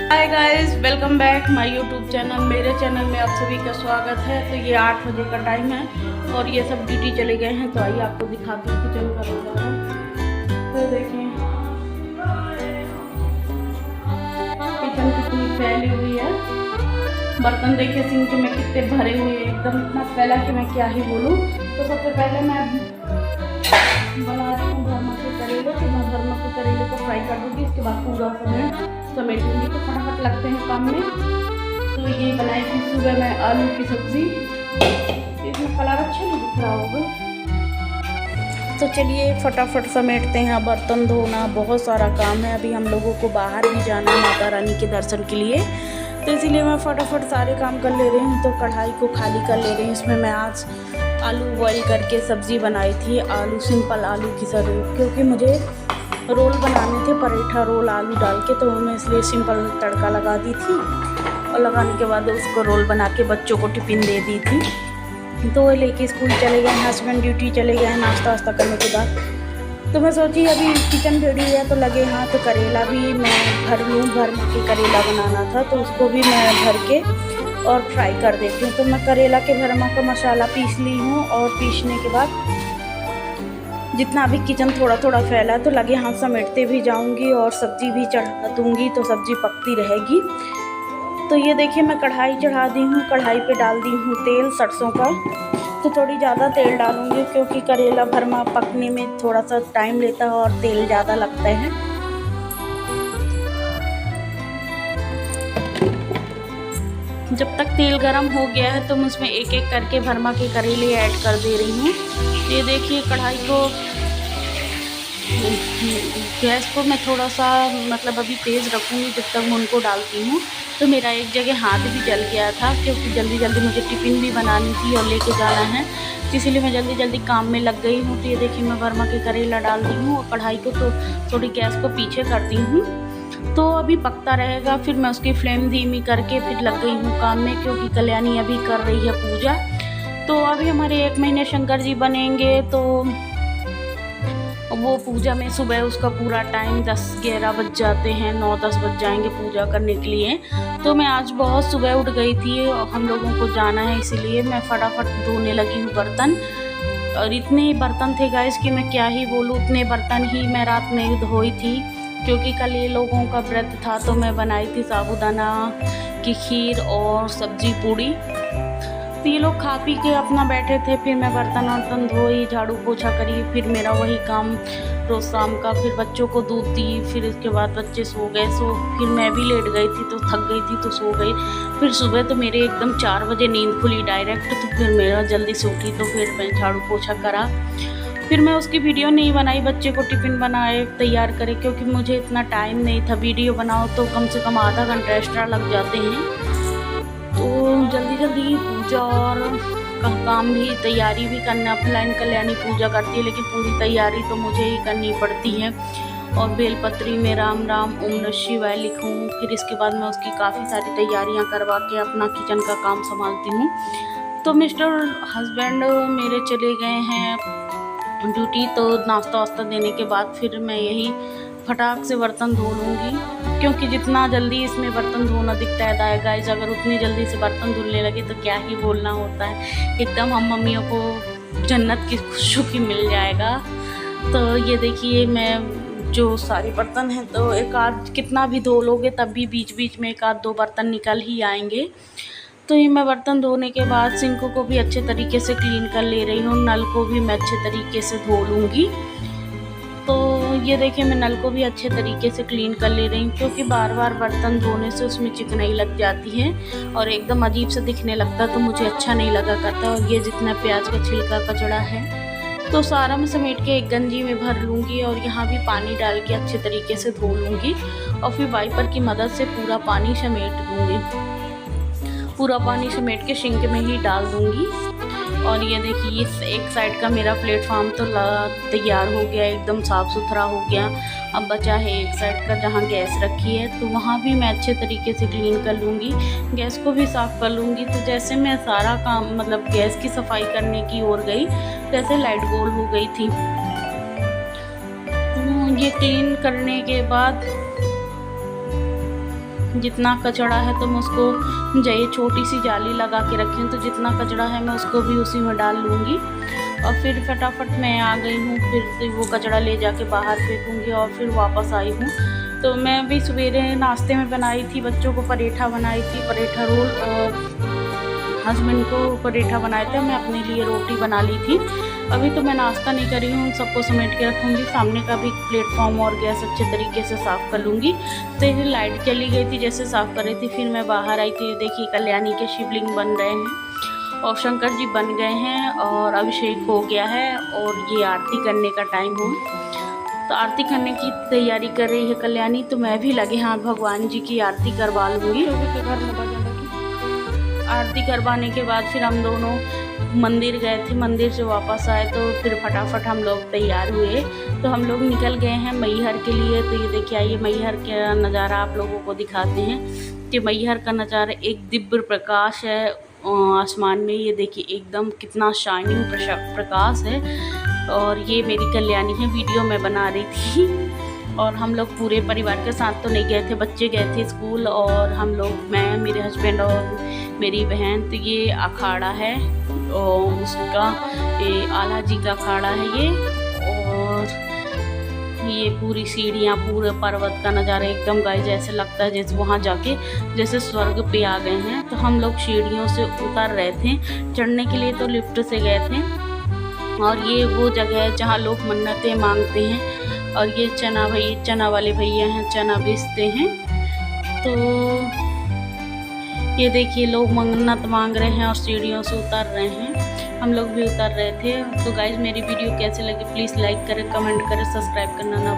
Hi guys, welcome back my YouTube channel. मेरे channel में आप सभी का स्वागत है। तो ये 8 बजे का टाइम है और ये सब ड्यूटी चले गए हैं। तो आइए आपको दिखाती हूँ किचन का नज़ारा। तो देखिए किचन कितनी फैली हुई है। बर्तन देखिए सिंक में कितने भरे हुए हैं, एकदम इतना फैला कि मैं क्या ही बोलूँ। तो सबसे पहले मैं बना रही हूँ भरमा के करेले। तो मैं भरमा के करेले को फ्राई कर दूँगी, इसके बाद पूरा समेटूँगी। तो फटाफट लगते हैं काम में। तो ये बनाई थी सुबह मैं आलू की सब्ज़ी। इसमें कलर अच्छा नहीं दिख रहा होगा। तो चलिए फटाफट समेटते हैं। बर्तन धोना बहुत सारा काम है। अभी हम लोगों को बाहर भी जाना है माता रानी के दर्शन के लिए, तो इसीलिए मैं फटाफट सारे काम कर ले रही हूँ। तो कढ़ाई को खाली कर ले रही हूँ। इसमें मैं आज आलू बॉईल करके सब्ज़ी बनाई थी, आलू सिंपल आलू की सब्ज़ी, क्योंकि मुझे रोल बनाने थे, पराठा रोल आलू डाल के। तो मैं इसलिए सिंपल तड़का लगा दी थी और लगाने के बाद उसको रोल बना के बच्चों को टिफ़िन दे दी थी। तो वो लेके स्कूल चले गए, हस्बैंड ड्यूटी चले गए नाश्ता वास्ता करने के बाद। तो मैं सोची अभी किचन रेडी है तो लगे हाथ। तो करेला भी मैं भर के करेला बनाना था, तो उसको भी मैं भर के और फ्राई कर देती हूँ। तो मैं करेला के भरमा का मसाला पीस ली हूँ और पीसने के बाद जितना भी किचन थोड़ा थोड़ा फैला है तो लगे हाथ समेटते भी जाऊंगी और सब्ज़ी भी चढ़ा दूंगी, तो सब्ज़ी पकती रहेगी। तो ये देखिए मैं कढ़ाई चढ़ा दी हूँ। कढ़ाई पे डाल दी हूँ तेल सरसों का। तो थोड़ी ज़्यादा तेल डालूंगी क्योंकि करेला भरमा पकने में थोड़ा सा टाइम लेता है और तेल ज़्यादा लगता है। जब तक तेल गरम हो गया है तो मैं उसमें एक एक करके भरमा के करेले ऐड कर दे रही हूँ। ये देखिए कढ़ाई को, गैस को मैं थोड़ा सा अभी तेज़ रखूँगी जब तक मैं उनको डालती हूँ। तो मेरा एक जगह हाथ भी जल गया था क्योंकि जल्दी जल्दी मुझे टिफ़िन भी बनानी थी और लेके जाना है, इसीलिए मैं जल्दी जल्दी काम में लग गई हूँ। तो ये देखिए मैं भरमा के करेला डाल दी हूँ और कढ़ाई को तो थोड़ी गैस को पीछे कर दी हूँ। तो अभी पकता रहेगा, फिर मैं उसकी फ्लेम धीमी करके फिर लग गई हूँ काम में, क्योंकि कल्याणी अभी कर रही है पूजा। तो अभी हमारे 1 महीने शंकर जी बनेंगे, तो वो पूजा में सुबह उसका पूरा टाइम 10-11 बज जाते हैं, 9-10 बज जाएंगे पूजा करने के लिए। तो मैं आज बहुत सुबह उठ गई थी और हम लोगों को जाना है, इसीलिए मैं फटाफट धोने लगी हूँ बर्तन। और इतने ही बर्तन थे गाइस कि मैं क्या ही बोलूँ। उतने बर्तन ही मैं रात में धोई थी, क्योंकि कल ये लोगों का व्रत था। तो मैं बनाई थी साबूदाना की खीर और सब्जी पूड़ी। तो ये लोग खा पी के अपना बैठे थे, फिर मैं बर्तन धोई, झाड़ू पोछा करी, फिर मेरा वही काम रोज़ शाम का। फिर बच्चों को दूध दी, फिर इसके बाद बच्चे सो गए। फिर मैं भी लेट गई थी, तो थक गई थी तो सो गई। फिर सुबह तो मेरे एकदम 4 बजे नींद खुली डायरेक्ट। तो फिर मेरा जल्दी से उठी, तो फिर मैं झाड़ू पोछा करा। फिर मैं उसकी वीडियो नहीं बनाई, बच्चे को टिफ़िन बनाए तैयार करे, क्योंकि मुझे इतना टाइम नहीं था। वीडियो बनाओ तो कम से कम आधा घंटा एक्स्ट्रा लग जाते हैं। तो जल्दी जल्दी पूजा और काम भी, तैयारी भी करना। ऑफलाइन कल्याणी पूजा करती है, लेकिन पूरी तैयारी तो मुझे ही करनी पड़ती है। और बेलपत्री में राम राम ओम नमः शिवाय लिखूँ। फिर इसके बाद मैं उसकी काफ़ी सारी तैयारियाँ करवा के अपना किचन का काम संभालती हूँ। तो मिस्टर हस्बैंड मेरे चले गए हैं ड्यूटी, तो नाश्ता वास्ता देने के बाद फिर मैं यही फटाक से बर्तन धो लूँगी, क्योंकि जितना जल्दी इसमें बर्तन धोना दिखता है गाइस, अगर उतनी जल्दी से बर्तन धुलने लगे तो क्या ही बोलना होता है। एकदम हम मम्मियों को जन्नत की खुशबू मिल जाएगा। तो ये देखिए मैं जो सारे बर्तन हैं, तो एक आध कितना भी धो लोगे तब भी बीच बीच में 1-2 बर्तन निकल ही आएंगे। तो ये मैं बर्तन धोने के बाद सिंक को भी अच्छे तरीके से क्लीन कर ले रही हूँ। नल को भी मैं अच्छे तरीके से धो लूँगी। तो ये देखिए मैं नल को भी अच्छे तरीके से क्लीन कर ले रही हूँ, क्योंकि बार बार बर्तन धोने से उसमें चिकनाई लग जाती है और एकदम अजीब से दिखने लगता, तो मुझे अच्छा नहीं लगा करता। और ये जितना प्याज का छिलका कचड़ा है तो सारा मैं समेट के एक गंजी में भर लूँगी और यहाँ भी पानी डाल के अच्छे तरीके से धो लूँगी। और फिर वाइपर की मदद से पूरा पानी समेट दूँगी, पूरा पानी समेट के सिंक में ही डाल दूँगी। और ये देखिए इस एक साइड का मेरा प्लेटफॉर्म तो तैयार हो गया, एकदम साफ़ सुथरा हो गया। अब बचा है एक साइड का जहाँ गैस रखी है, तो वहाँ भी मैं अच्छे तरीके से क्लीन कर लूँगी, गैस को भी साफ़ कर लूँगी। तो जैसे मैं सारा काम गैस की सफाई करने की ओर गई, जैसे लाइट गोल हो गई थी। ये क्लीन करने के बाद जितना कचड़ा है तो मैं उसको ये छोटी सी जाली लगा के रखी हूँ, तो जितना कचड़ा है मैं उसको भी उसी में डाल लूँगी। और फिर फटाफट मैं आ गई हूँ, फिर वो कचड़ा ले जाके बाहर फेंकूँगी और फिर वापस आई हूँ। तो मैं भी सवेरे नाश्ते में बनाई थी, बच्चों को पराठा बनाई थी, पराठा रोल, और हस्बैंड को पराठा बनाए थे, मैं अपने लिए रोटी बना ली थी। अभी तो मैं नाश्ता नहीं करी हूँ, सबको समेट के रखूँगी। सामने का भी प्लेटफॉर्म और गैस अच्छे तरीके से साफ़ कर लूँगी। तो ये लाइट चली गई थी, जैसे साफ़ कर रही थी, फिर मैं बाहर आई थी। देखिए कल्याणी के शिवलिंग बन रहे हैं और शंकर जी बन गए हैं और अभिषेक हो गया है और ये आरती करने का टाइम हो। तो आरती करने की तैयारी कर रही है कल्याणी, तो मैं भी लगे हाथ भगवान जी की आरती करवा लूँगी। आरती करवाने के बाद फिर हम दोनों मंदिर गए थे, मंदिर से वापस आए तो फिर फटाफट हम लोग तैयार हुए। तो हम लोग निकल गए हैं मैहर के लिए। तो ये देखिए, आइए मैहर का नज़ारा आप लोगों को दिखाते हैं कि मैहर का नज़ारा एक दिव्य प्रकाश है आसमान में। ये देखिए एकदम कितना शाइनिंग प्रकाश है। और ये मेरी कल्याणी है, वीडियो मैं बना रही थी। और हम लोग पूरे परिवार के साथ तो नहीं गए थे, बच्चे गए थे स्कूल और हम लोग, मैं, मेरे हस्बैंड और मेरी बहन। तो ये अखाड़ा है और उसका ये आला जी का अखाड़ा है ये। और ये पूरी सीढ़ियाँ, पूरे पर्वत का नज़ारा एकदम गाइस जैसे लगता है जैसे वहाँ जाके जैसे स्वर्ग पे आ गए हैं। तो हम लोग सीढ़ियों से उतर रहे थे, चढ़ने के लिए तो लिफ्ट से गए थे। और ये वो जगह है जहाँ लोग मन्नतें मांगते हैं। और ये चना वाले भैया हैं, चना बेचते हैं। तो ये देखिए लोग मन्नत मांग रहे हैं और सीढ़ियों से उतर रहे हैं, हम लोग भी उतर रहे थे। तो गाइस मेरी वीडियो कैसे लगी प्लीज़ लाइक करें, कमेंट करें, सब्सक्राइब करना ना